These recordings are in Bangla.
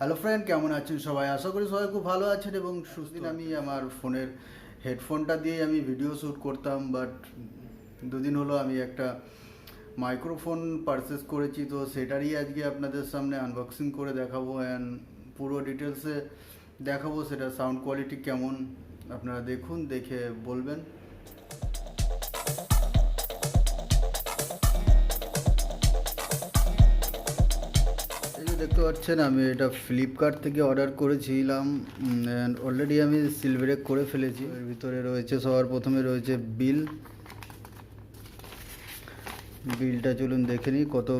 হ্যালো ফ্রেন্ড, কেমন আছেন সবাই? আশা করি সবাই খুব ভালো আছেন এবং সুস্থ। আমি আমার ফোনের হেডফোনটা দিয়ে আমি ভিডিও শ্যুট করতাম, বাট দুদিন হলো আমি একটা মাইক্রোফোন পারচেস করেছি, তো সেটারই আজকে আপনাদের সামনে আনবক্সিং করে দেখাবো অ্যান্ড পুরো ডিটেলসে দেখাবো সেটা সাউন্ড কোয়ালিটি কেমন। আপনারা দেখুন, দেখে বলবেন। এই যে দেখতে পাচ্ছেন, আমি এটা ফ্লিপকার্ট থেকে অর্ডার করেছিলাম অ্যান্ড অলরেডি আমি সিলব্রেক করে ফেলেছি। এর ভিতরে রয়েছে, সবার প্রথমে রয়েছে বিলটা চলুন দেখে নিই কত।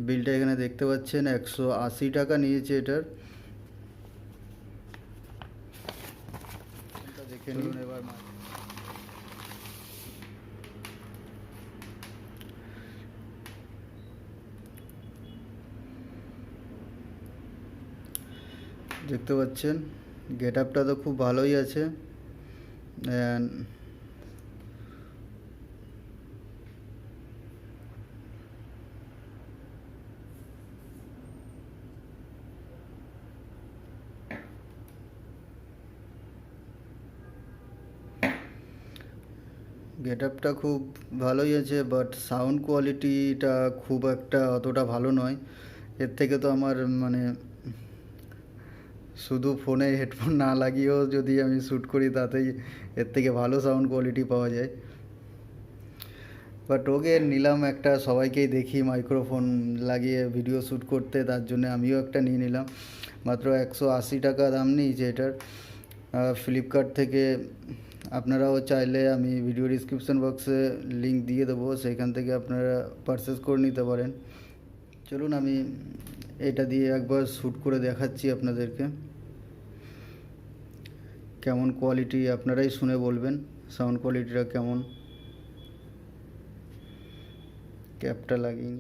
বিলটা এখানে দেখতে পাচ্ছেন, 180 টাকা নিয়েছে এটার। দেখে নিন এবার। দেখতে পাচ্ছেন গেট আপটা তো খুব ভালোই আছে অ্যান্ড গেট আপটা খুব ভালোই আছে, বাট সাউন্ড কোয়ালিটিটা খুব একটা অতটা ভালো নয়। এর থেকে তো আমার মানে শুধু ফোনে হেডফোন না লাগিয়েও যদি আমি শ্যুট করি তাতেই এর থেকে ভালো সাউন্ড কোয়ালিটি পাওয়া যায়। বাট ওকে নিলাম একটা, সবাইকেই দেখি মাইক্রোফোন লাগিয়ে ভিডিও শ্যুট করতে, তার জন্য আমিও একটা নিয়ে নিলাম। মাত্র 180 টাকা দাম নিয়েছে এটার ফ্লিপকার্ট থেকে। আপনারাও চাইলে আমি ভিডিও ডিসক্রিপশন বক্সে লিঙ্ক দিয়ে দেবো, সেইখান থেকে আপনারা পারচেস করে নিতে পারেন। চলুন আমি এটা দিয়ে একবার শ্যুট করে দেখাচ্ছি আপনাদেরকে কেমন কোয়ালিটি। আপনারাই শুনে বলবেন সাউন্ড কোয়ালিটিটা কেমন। ক্যাপটা লাগিয়ে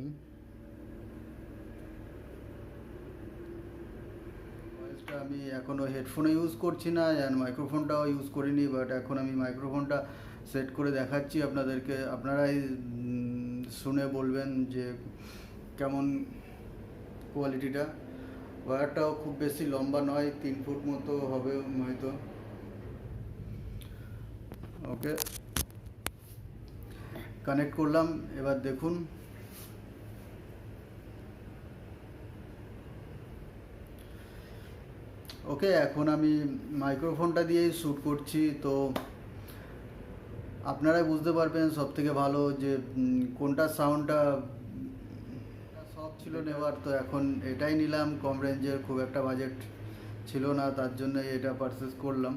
আমি এখনও হেডফোনে ইউজ করছি না অ্যান্ড মাইক্রোফোনটাও ইউজ করিনি, বাট এখন আমি মাইক্রোফোনটা সেট করে দেখাচ্ছি আপনাদেরকে। আপনারাই শুনে বলবেন যে কেমন কোয়ালিটিটা। ওয়্যারটাও খুব বেশি লম্বা নয়, 3 ফুট মতো হবে হয়তো। ওকে, কানেক্ট করলাম, এবার দেখুন। ওকে, এখন আমি মাইক্রোফোনটা দিয়েই শ্যুট করছি, তো আপনারাই বুঝতে পারবেন সব থেকে ভালো যে কোনটা সাউন্ডটা সব ছিল নেওয়ার। তো এখন এটাই নিলাম, কম রেঞ্জের, খুব একটা বাজেট ছিল না, তার জন্য এটা পারচেস করলাম।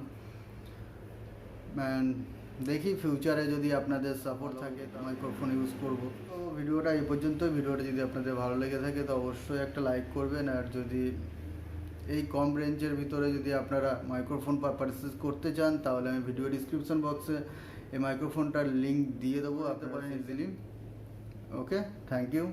অ্যান্ড দেখি ফিউচারে যদি আপনাদের সাপোর্ট থাকে তো মাইক্রোফোন ইউজ করব। তো ভিডিওটা এই পর্যন্ত। ভিডিওটা যদি আপনাদের ভালো লেগে থাকে তো অবশ্যই একটা লাইক করবেন, আর যদি এই কম রেঞ্জের ভিতরে যদি আপনারা মাইক্রোফোন পারচেস করতে চান তাহলে আমি ভিডিও ডিসক্রিপশন বক্সে এই মাইক্রোফোনটার লিঙ্ক দিয়ে দেবো, আপনি পারেন ইজিলি। Okay, thank you.